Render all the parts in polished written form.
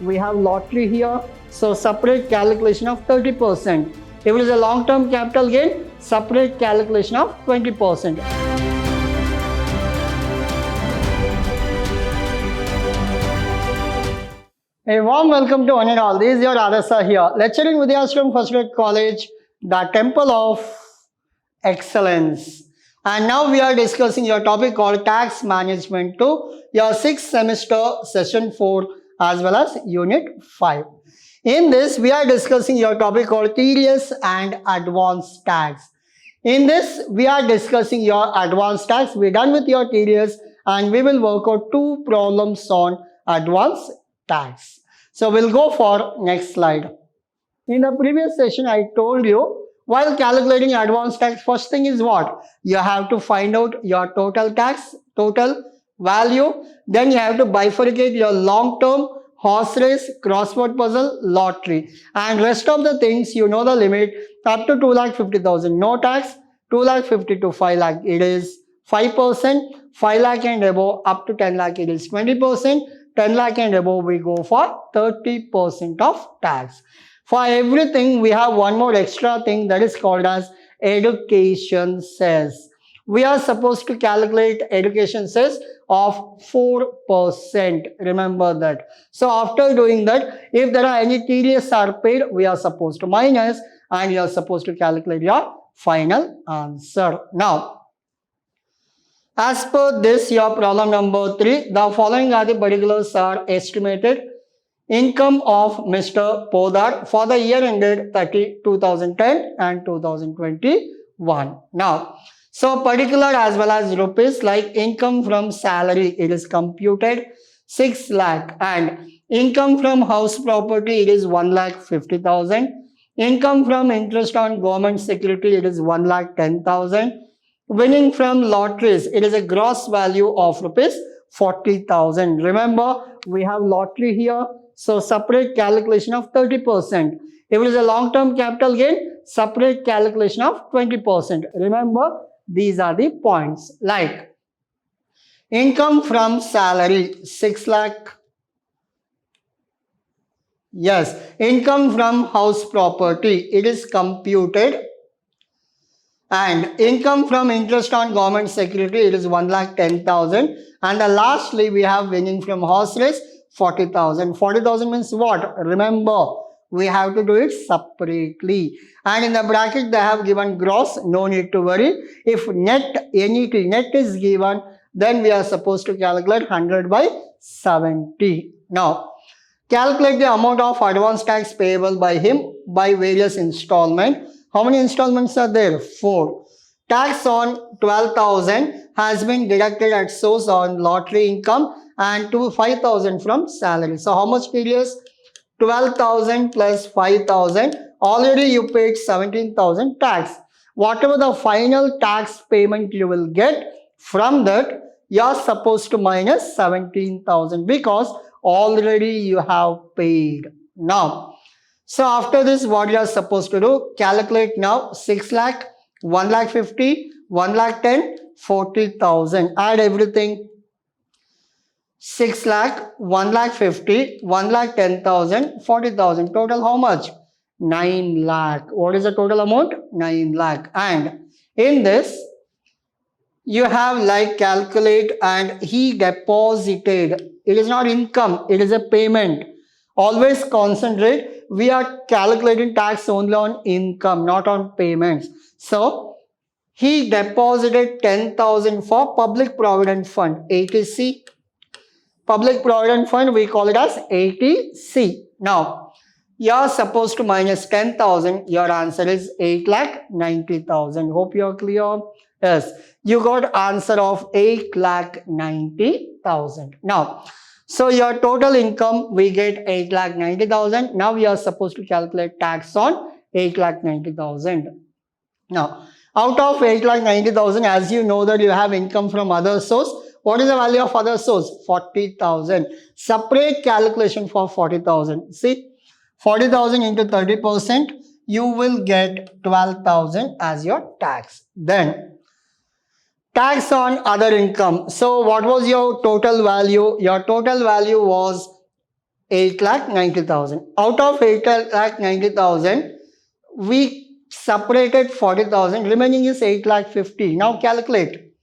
We have lottery here, so separate calculation of 30%. If it is a long-term capital gain, separate calculation of 20%. A warm welcome to one and all. This is your Adasa here, lecturing Vidhyaashram First Grade College, the Temple of Excellence. And now we are discussing your topic called Tax Management 2, your 6th semester, session 4, as well as unit 5. In this, we are discussing your topic called Tedious and Advanced Tax. In this, we are discussing your advanced tax. We're done with your tedious and we will work out 2 problems on advanced tax. So we'll go for next slide. In the previous session, I told you, while calculating advanced tax, first thing is what? You have to find out your total tax, total value. Then you have to bifurcate your long-term, horse race, crossword puzzle, lottery. And rest of the things, you know the limit, up to 2,50,000. No tax, 2,50,000 to 5 lakh, it is 5%. 5 lakh and above, up to 10 lakh, it is 20%. 10 lakh and above, we go for 30% of tax. For everything, we have one more extra thing that is called as education cess. We are supposed to calculate education cess of 4%. Remember that. So after doing that, if there are any tedious are paid, we are supposed to minus and you are supposed to calculate your final answer. Now, as per this, your problem number 3, the following are the particulars are estimated. Income of Mr. Podar for the year ended 2010 and 2021. Now, so particular as well as rupees, like income from salary, it is computed 6 lakh, and income from house property, it is 1,50,000. Income from interest on government security, it is 1,10,000. Winning from lotteries, it is a gross value of rupees 40,000. Remember, we have lottery here, so separate calculation of 30%. If it is a long-term capital gain, separate calculation of 20%. Remember, these are the points. Like, income from salary, 6 lakh. Yes, income from house property, it is computed. And income from interest on government security, it is 1,10,000. And lastly, we have winning from horse race, 40,000. 40,000 means what? Remember, we have to do it separately. And in the bracket, they have given gross, no need to worry. If net, anything, net is given, then we are supposed to calculate 100 by 70. Now, calculate the amount of advance tax payable by him by various installments. How many installments are there? 4. Tax on 12,000 has been deducted at source on lottery income and 5,000 from salary. So how much tedious? 12,000 plus 5,000. Already you paid 17,000 tax. Whatever the final tax payment you will get, from that you are supposed to minus 17,000 because already you have paid. Now, so after this, what you are supposed to do? Calculate now 6 lakh, 1,50,000, 1,10,000, 40,000. Add everything. 6 lakh, 1,50,000, 1,10,000, 40,000. Total how much? 9 lakh. What is the total amount? 9 lakh. And in this, you have like calculate and he deposited. It is not income, it is a payment. Always concentrate. We are calculating tax only on income, not on payments. So, he deposited 10,000 for Public Provident Fund, 80C. Public Provident Fund, we call it as 80C. Now, you are supposed to minus 10,000. Your answer is 8,90,000. Hope you are clear. Yes, you got answer of 8,90,000. Now, so your total income, we get 8,90,000. Now we are supposed to calculate tax on 8,90,000. Now, out of 8,90,000, as you know that you have income from other source. What is the value of other source? 40,000. Separate calculation for 40,000. See, 40,000 into 30%, you will get 12,000 as your tax. Then, tax on other income. So what was your total value? Your total value was 8,90,000. Out of 8,90,000, we separated 40,000. Remaining is 8,50,000. Now calculate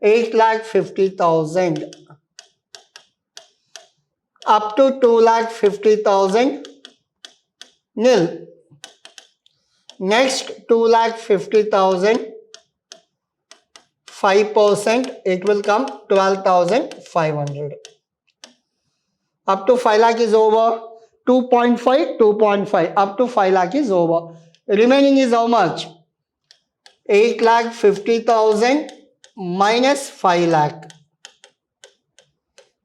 8,50,000 up to 2,50,000 nil. Next 2,50,000 5%, it will come 12,500. Up to 5 lakh is over. 2.5, 2.5. Up to 5 lakh is over. Remaining is how much? 8,50,000 minus 5 lakh.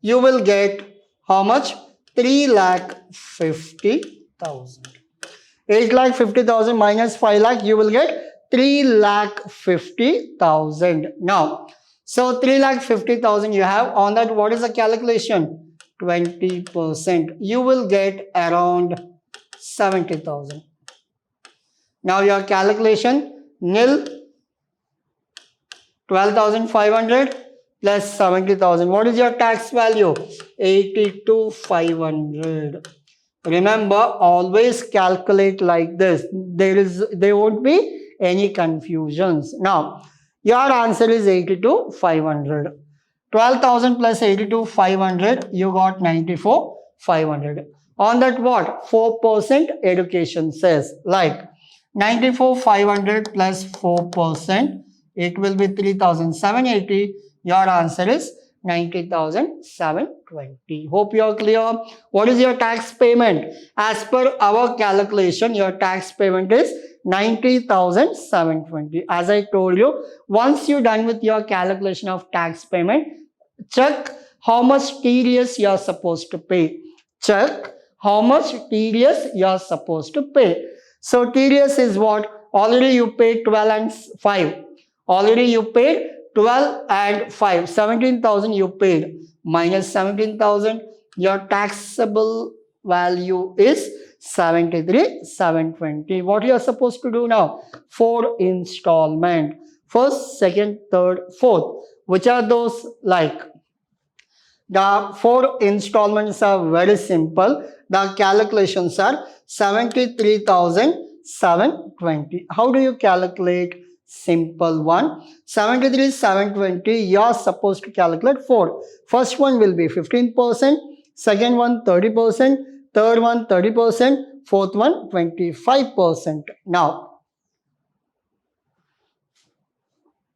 You will get how much? 3,50,000. 8,50,000 minus 5 lakh, you will get 3,50,000. Now, so 3,50,000 you have. On that, what is the calculation? 20%. You will get around 70,000. Now your calculation, nil, 12,500 plus 70,000. What is your tax value? 82,500. Remember, always calculate like this. There won't be any confusions. Now, your answer is 82,500. 12,000 plus 82,500, you got 94,500. On that what? 4% education says. Like 94,500 plus 4%, it will be 3,780. Your answer is 90,720. Hope you are clear. What is your tax payment? As per our calculation, your tax payment is 90,720. As I told you, once you're done with your calculation of tax payment, check how much TDS you are supposed to pay. Check how much TDS you are supposed to pay. So TDS is what? Already you paid 12 and 5. Already you paid 12 and 5. 17,000 you paid. Minus 17,000. Your taxable value is 73,720. What you are supposed to do now? 4 installment. First, second, third, fourth. Which are those? Like the 4 installments are very simple. The calculations are 73,720. How do you calculate? Simple one. 73,720. You are supposed to calculate 4. First one will be 15%. Second one 30%. Third one 30%. Fourth one 25%. Now,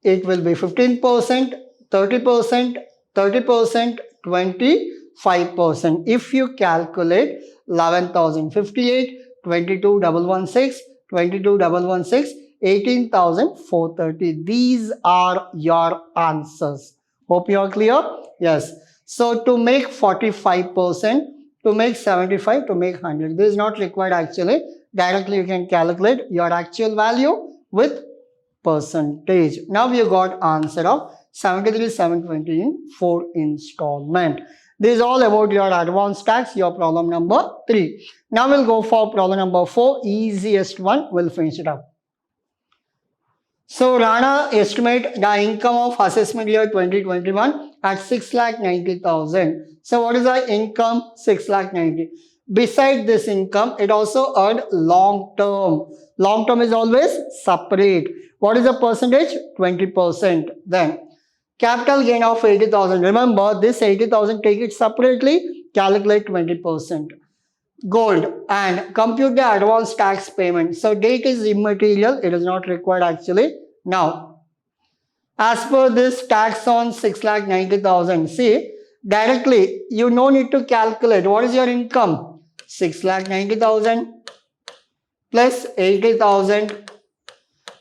it will be 15%, 30%, 30%, 25%. If you calculate 11,058, 22,116, 22,116, 18,430. These are your answers. Hope you are clear? Yes. So to make 45%, to make 75, to make 100, this is not required actually. Directly you can calculate your actual value with percentage. Now you got answer of 73,720 in 4 installment. This is all about your advanced tax, your problem number 3. Now we'll go for problem number 4, easiest one. We'll finish it up. So Rana estimate the income of assessment year 2021 at 6,90,000. So what is the income? 6,90,000. Beside this income, it also earned long term. Long term is always separate. What is the percentage? 20%. Then capital gain of 80,000. Remember this 80,000, take it separately, calculate 20%. Gold and compute the advance tax payment. So date is immaterial, it is not required actually. Now, as per this tax on 6,90,000, see directly you no need to calculate. What is your income? 6,90,000 plus 80,000.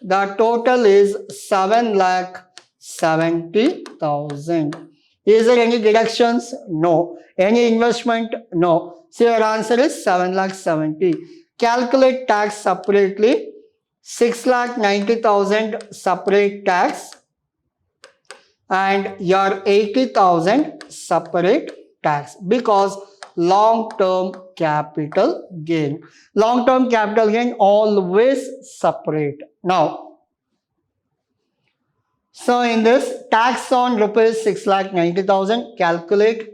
The total is 7,70,000. Is there any deductions? No. Any investment? No. So your answer is 7,70,000. Calculate tax separately. 6,90,000 separate tax and your 80,000 separate tax because long-term capital gain. Long-term capital gain always separate. Now, so in this tax on rupees 6,90,000, calculate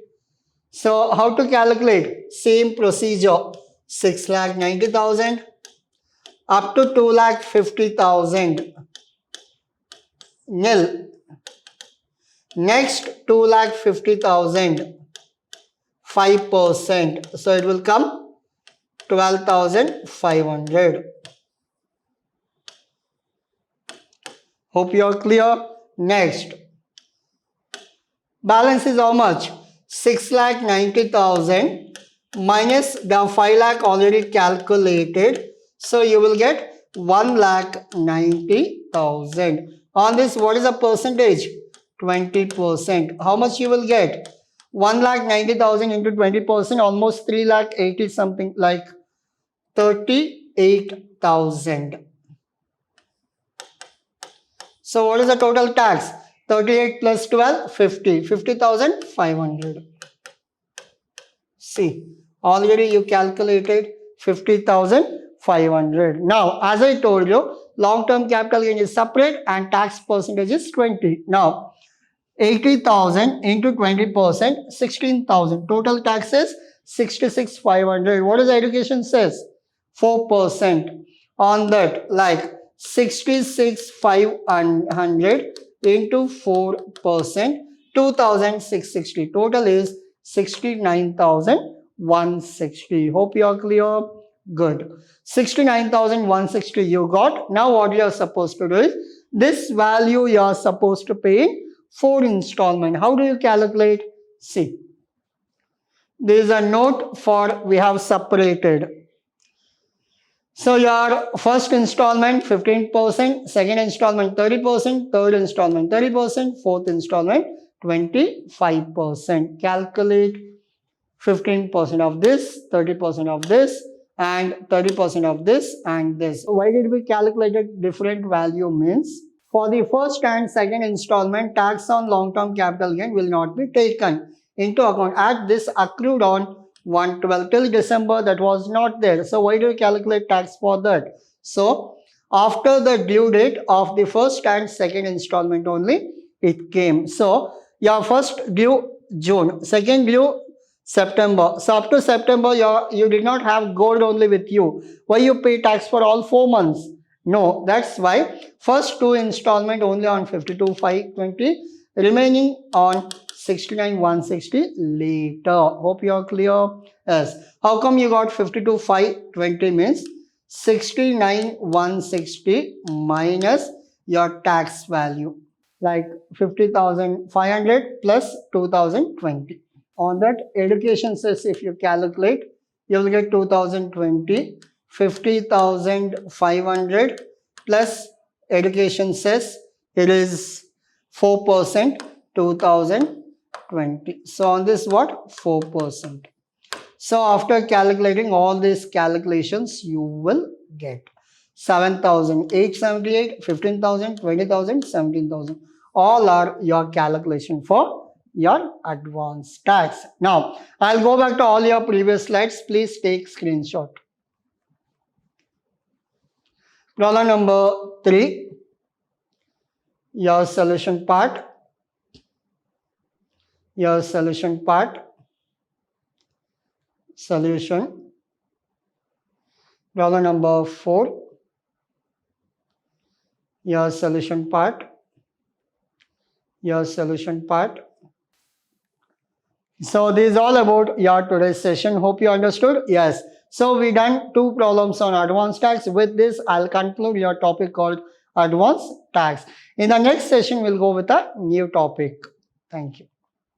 So how to calculate? Same procedure. 6,90,000 up to 2,50,000 nil. Next 2,50,000 5%. So it will come 12,500. Hope you are clear. Next. Balance is how much? 6,90,000 minus the 5 lakh already calculated. So you will get 1,90,000. On this, what is the percentage? 20%. How much you will get? 1,90,000 into 20%, almost 3,80 something, like 38,000. So what is the total tax? 38 plus 12, 50. 50,500. See, already you calculated 50,500. Now, as I told you, long-term capital gain is separate and tax percentage is 20. Now, 80,000 into 20%, 16,000. Total tax is 66,500. What does the education says? 4%. On that, like 66,500 into 4%, 2,660. Total is 69,160. Hope you are clear. Good. 69,160 you got. Now what you are supposed to do is, this value you are supposed to pay in 4 installment. How do you calculate? See, there is a note for we have separated. So your first installment 15%, second installment 30%, third installment 30%, fourth installment 25%. Calculate 15% of this, 30% of this, and 30% of this and this. So why did we calculate different value means? For the first and second installment, tax on long-term capital gain will not be taken into account, as this accrued on 1/12 till December, that was not there. So why do you calculate tax for that? So after the due date of the first and second installment only it came. So your first due June, second due September. So up to September you did not have gold only with you. Why you pay tax for all 4 months? No, that's why first 2 installment only on 52,520, remaining on 69,160 later. Hope you are clear. Yes. How come you got 52,520 means 69,160 minus your tax value, like 50,500 plus 2,020. On that, education says if you calculate, you will get 2,020. 50,500 plus education says it is 4%, 2,020. So on this, what? 4%. So after calculating all these calculations, you will get 7,878, 15,000, 20,000, 17,000. All are your calculation for your advance tax. Now, I'll go back to all your previous slides. Please take screenshot. Problem number 3, your solution part. Your solution part. Solution. Problem number 4, your solution part. Your solution part. So this is all about your today's session. Hope you understood. Yes. So we done 2 problems on advanced tax. With this, I'll conclude your topic called advanced tax. In the next session, we'll go with a new topic. Thank you.